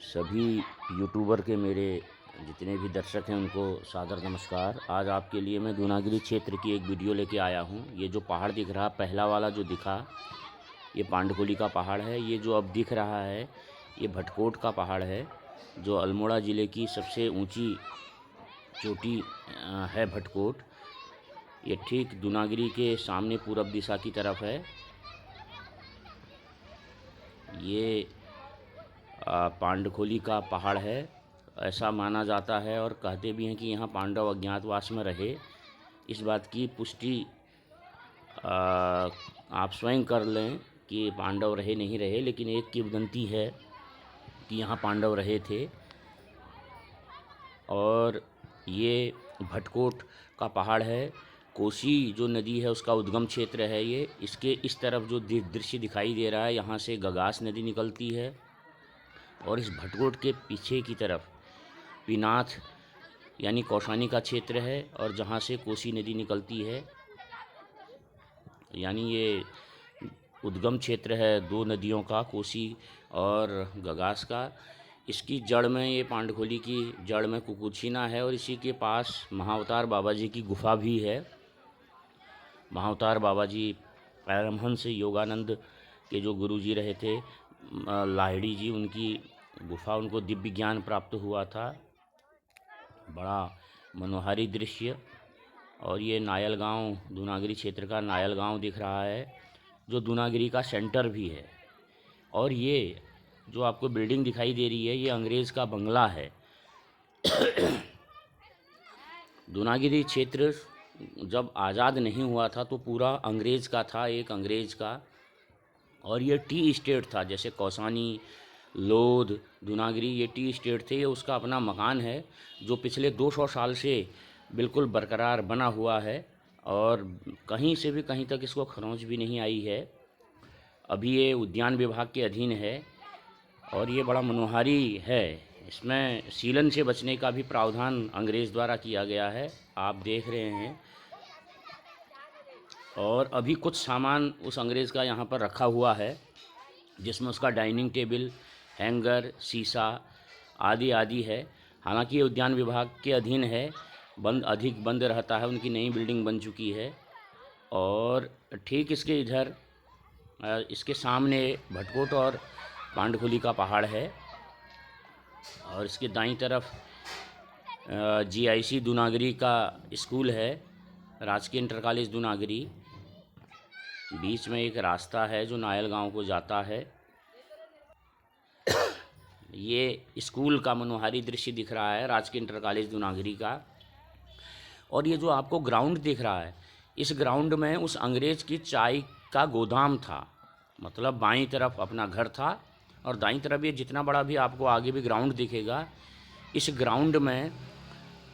सभी यूट्यूबर के मेरे जितने भी दर्शक हैं उनको सादर नमस्कार। आज आपके लिए मैं दूनागिरी क्षेत्र की एक वीडियो लेके आया हूँ। ये जो पहाड़ दिख रहा पहला वाला जो दिखा, ये पांडकोली का पहाड़ है। ये जो अब दिख रहा है ये भटकोट का पहाड़ है, जो अल्मोड़ा ज़िले की सबसे ऊंची चोटी है भटकोट। ये ठीक दूनागिरी के सामने पूरब दिशा की तरफ है। ये पांडकोली का पहाड़ है, ऐसा माना जाता है और कहते भी हैं कि यहाँ पांडव अज्ञातवास में रहे। इस बात की पुष्टि आप स्वयं कर लें कि पांडव रहे नहीं रहे, लेकिन एक किंवदंती है कि यहाँ पांडव रहे थे। और ये भटकोट का पहाड़ है। कोसी जो नदी है उसका उद्गम क्षेत्र है ये। इसके इस तरफ जो दृश्य दिखाई दे रहा है, यहाँ से गगास नदी निकलती है और इस भटकोट के पीछे की तरफ पिनाथ यानी कौशानी का क्षेत्र है, और जहाँ से कोसी नदी निकलती है, यानी ये उद्गम क्षेत्र है दो नदियों का, कोसी और गगास का। इसकी जड़ में, ये पांडकोली की जड़ में कुकुरछिना है और इसी के पास महाअवतार बाबा जी की गुफा भी है। महाअवतार बाबा जी परमहंस योगानंद के जो गुरु जी रहे थे, लाहिड़ी जी, उनकी गुफा, उनको दिव्य ज्ञान प्राप्त हुआ था। बड़ा मनोहारी दृश्य। और ये नायल गांव, दूनागिरी क्षेत्र का नायल गांव दिख रहा है, जो दूनागिरी का सेंटर भी है। और ये जो आपको बिल्डिंग दिखाई दे रही है, ये अंग्रेज़ का बंगला है। दूनागिरी क्षेत्र जब आज़ाद नहीं हुआ था तो पूरा अंग्रेज़ का था, एक अंग्रेज़ का। और ये टी स्टेट था, जैसे कौसानी, लोध, दूनागिरी, ये टी स्टेट थे। ये उसका अपना मकान है जो पिछले 200 साल से बिल्कुल बरकरार बना हुआ है और कहीं से भी कहीं तक इसको खरोंच भी नहीं आई है। अभी ये उद्यान विभाग के अधीन है और ये बड़ा मनोहारी है। इसमें सीलन से बचने का भी प्रावधान अंग्रेज़ द्वारा किया गया है, आप देख रहे हैं। और अभी कुछ सामान उस अंग्रेज़ का यहाँ पर रखा हुआ है, जिसमें उसका डाइनिंग टेबल, हैंगर, शीशा आदि आदि है। हालांकि ये उद्यान विभाग के अधीन है, अधिक बंद रहता है, उनकी नई बिल्डिंग बन चुकी है। और ठीक इसके इधर, इसके सामने भटकोट और पांडकोली का पहाड़ है। और इसके दाईं तरफ GIC दूनागिरी का स्कूल है, राजकीय इंटर कॉलेज दूनागिरी। बीच में एक रास्ता है जो नायल गांव को जाता है। ये स्कूल का मनोहारी दृश्य दिख रहा है, राजकीय इंटर कॉलेज दूनागिरी का। और ये जो आपको ग्राउंड दिख रहा है, इस ग्राउंड में उस अंग्रेज़ की चाय का गोदाम था। मतलब बाईं तरफ अपना घर था और दाईं तरफ ये जितना बड़ा भी आपको आगे भी ग्राउंड दिखेगा, इस ग्राउंड में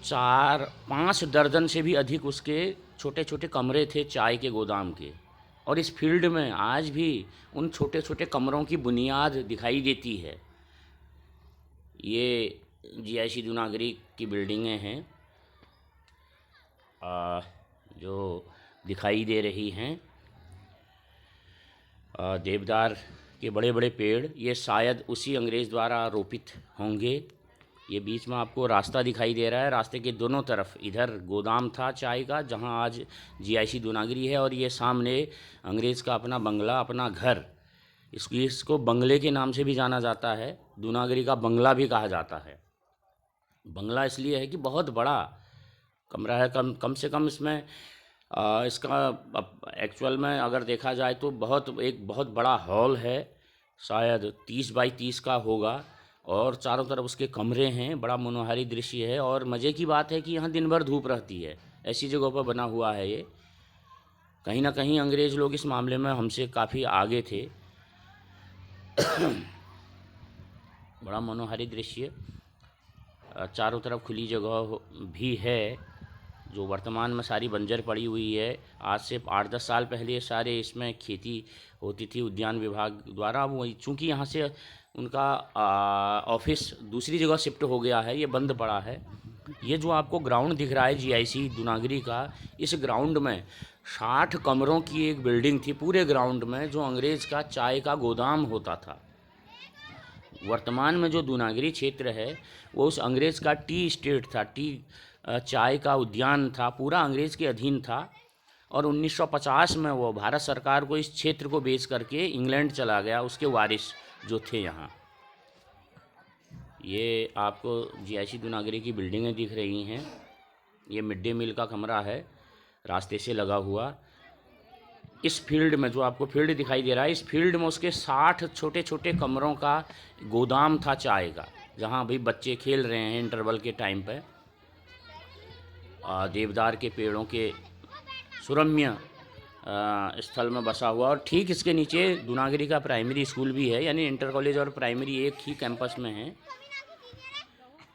4-5 दर्जन से भी अधिक उसके छोटे छोटे कमरे थे चाय के गोदाम के। और इस फील्ड में आज भी उन छोटे छोटे कमरों की बुनियाद दिखाई देती है। ये GIC दूनागिरी की बिल्डिंगें हैं जो दिखाई दे रही हैं। देवदार के बड़े बड़े पेड़, ये शायद उसी अंग्रेज़ द्वारा रोपित होंगे। ये बीच में आपको रास्ता दिखाई दे रहा है, रास्ते के दोनों तरफ इधर गोदाम था चाय का, जहां आज GIC दूनागिरी है। और ये सामने अंग्रेज़ का अपना बंगला, अपना घर। इसको बंगले के नाम से भी जाना जाता है, दूनागिरी का बंगला भी कहा जाता है। बंगला इसलिए है कि बहुत बड़ा कमरा है, कम से कम इसमें इसका एक्चुअल में अगर देखा जाए तो एक बहुत बड़ा हॉल है, शायद 30 बाई 30 का होगा। और चारों तरफ उसके कमरे हैं, बड़ा मनोहारी दृश्य है। और मज़े की बात है कि यहाँ दिन भर धूप रहती है, ऐसी जगहों पर बना हुआ है ये। कहीं ना कहीं अंग्रेज़ लोग इस मामले में हमसे काफ़ी आगे थे। बड़ा मनोहारी दृश्य। चारों तरफ खुली जगह भी है, जो वर्तमान में सारी बंजर पड़ी हुई है। आज से 8-10 साल पहले सारे इसमें खेती होती थी उद्यान विभाग द्वारा। वो चूँकि यहाँ से उनका ऑफिस दूसरी जगह शिफ्ट हो गया है, ये बंद पड़ा है। ये जो आपको ग्राउंड दिख रहा है GIC दूनागिरी का, इस ग्राउंड में 60 कमरों की एक बिल्डिंग थी पूरे ग्राउंड में, जो अंग्रेज़ का चाय का गोदाम होता था। वर्तमान में जो दूनागरी क्षेत्र है वो उस अंग्रेज़ का टी स्टेट था, चाय का उद्यान था, पूरा अंग्रेज़ के अधीन था। और 1950 में वो भारत सरकार को इस क्षेत्र को बेच करके इंग्लैंड चला गया, उसके वारिस जो थे यहाँ। ये आपको जीआईसी दूनागरी की बिल्डिंगें दिख रही हैं। ये मिड डे मील का कमरा है, रास्ते से लगा हुआ। इस फील्ड में जो आपको फील्ड दिखाई दे रहा है, इस फील्ड में उसके 60 छोटे छोटे कमरों का गोदाम था चाय का, जहाँ अभी बच्चे खेल रहे हैं इंटरवल के टाइम पे। देवदार के पेड़ों के सुरम्य स्थल में बसा हुआ। और ठीक इसके नीचे दूनागरी का प्राइमरी स्कूल भी है, यानी इंटर कॉलेज और प्राइमरी एक ही कैंपस में है।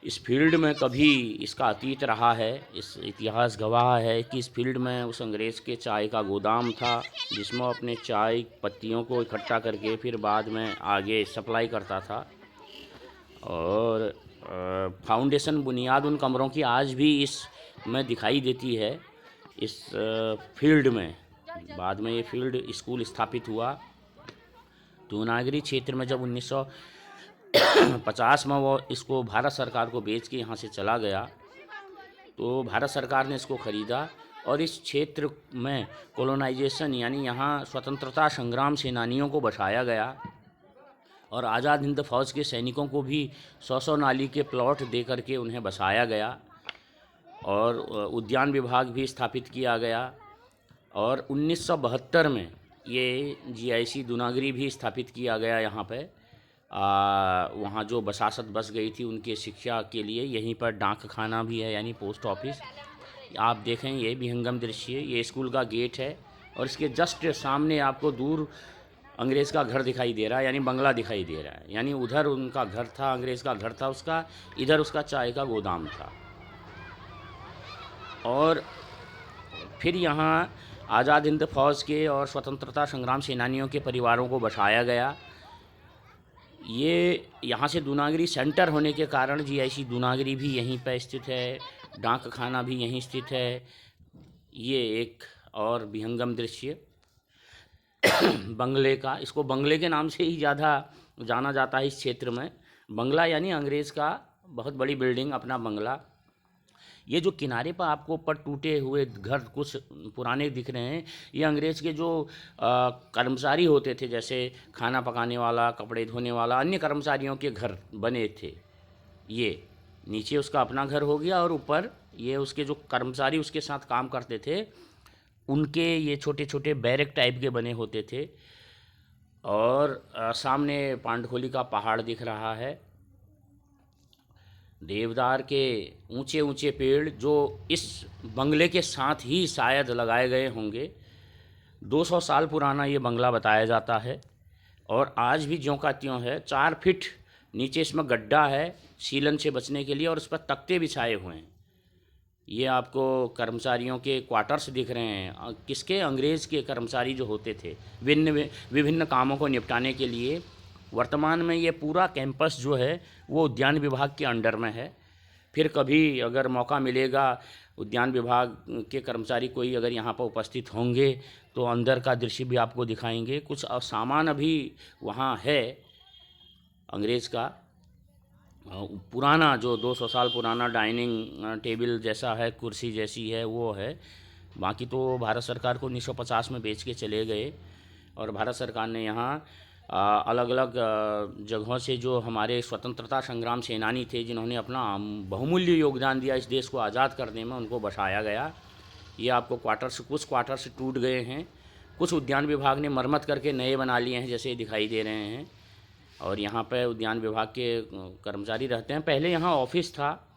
इस फील्ड में कभी इसका अतीत रहा है, इस इतिहास गवाह है कि इस फील्ड में उस अंग्रेज़ के चाय का गोदाम था, जिसमें अपने चाय पत्तियों को इकट्ठा करके फिर बाद में आगे सप्लाई करता था। और फाउंडेशन बुनियाद उन कमरों की आज भी इस में दिखाई देती है, इस फील्ड में। बाद में ये फील्ड स्कूल स्थापित हुआ। दूनागरी क्षेत्र में जब 1950 में वो इसको भारत सरकार को बेच के यहाँ से चला गया, तो भारत सरकार ने इसको ख़रीदा और इस क्षेत्र में कॉलोनाइजेशन यानी यहाँ स्वतंत्रता संग्राम सेनानियों को बसाया गया। और आज़ाद हिंद फौज के सैनिकों को भी 100 नाली के प्लॉट दे करके उन्हें बसाया गया। और उद्यान विभाग भी स्थापित किया गया। और 1972 में ये जीआईसी दूनागरी भी स्थापित किया गया यहाँ पे। वहाँ जो बसासत बस गई थी उनके शिक्षा के लिए यहीं पर डाक खाना भी है, यानी पोस्ट ऑफिस। आप देखें ये विहंगम दृश्य, ये स्कूल का गेट है और इसके जस्ट सामने आपको दूर अंग्रेज़ का घर दिखाई दे रहा है, यानी बंगला दिखाई दे रहा है। यानी उधर उनका घर था, अंग्रेज़ का घर था उसका, इधर उसका चाय का गोदाम था। और फिर यहाँ आज़ाद हिंद फौज के और स्वतंत्रता संग्राम सेनानियों के परिवारों को बसाया गया। ये यहाँ से दूनागरी सेंटर होने के कारण जीआईसी दूनागरी भी यहीं पर स्थित है, डाक खाना भी यहीं स्थित है। ये एक और विहंगम दृश्य बंगले का, इसको बंगले के नाम से ही ज़्यादा जाना जाता है इस क्षेत्र में। बंगला यानी अंग्रेज़ का बहुत बड़ी बिल्डिंग, अपना बंगला। ये जो किनारे पर आपको ऊपर टूटे हुए घर कुछ पुराने दिख रहे हैं, ये अंग्रेज़ के जो कर्मचारी होते थे, जैसे खाना पकाने वाला, कपड़े धोने वाला, अन्य कर्मचारियों के घर बने थे। ये नीचे उसका अपना घर हो गया और ऊपर ये उसके जो कर्मचारी उसके साथ काम करते थे उनके ये छोटे छोटे बैरक टाइप के बने होते थे। और सामने पांडखोली का पहाड़ दिख रहा है, देवदार के ऊंचे ऊंचे पेड़ जो इस बंगले के साथ ही शायद लगाए गए होंगे। 200 साल पुराना ये बंगला बताया जाता है और आज भी ज्यों का त्यों है। 4 फीट नीचे इसमें गड्ढा है सीलन से बचने के लिए और उस पर तख्ते बिछाए हुए हैं। ये आपको कर्मचारियों के क्वार्टर्स दिख रहे हैं, किसके, अंग्रेज़ के कर्मचारी जो होते थे विभिन्न कामों को निपटाने के लिए। वर्तमान में ये पूरा कैंपस जो है वो उद्यान विभाग के अंडर में है। फिर कभी अगर मौका मिलेगा, उद्यान विभाग के कर्मचारी कोई अगर यहाँ पर उपस्थित होंगे तो अंदर का दृश्य भी आपको दिखाएंगे। कुछ सामान अभी वहाँ है अंग्रेज़ का पुराना, जो 200 साल पुराना डाइनिंग टेबल जैसा है, कुर्सी जैसी है, वो है। बाकी तो भारत सरकार को 1950 में बेच के चले गए। और भारत सरकार ने यहाँ अलग अलग जगहों से जो हमारे स्वतंत्रता संग्राम सेनानी थे, जिन्होंने अपना बहुमूल्य योगदान दिया इस देश को आज़ाद करने में, उनको बसाया गया। ये आपको कुछ क्वार्टर्स टूट गए हैं, कुछ उद्यान विभाग ने मरम्मत करके नए बना लिए हैं, जैसे दिखाई दे रहे हैं। और यहाँ पर उद्यान विभाग के कर्मचारी रहते हैं। पहले यहाँ ऑफिस था,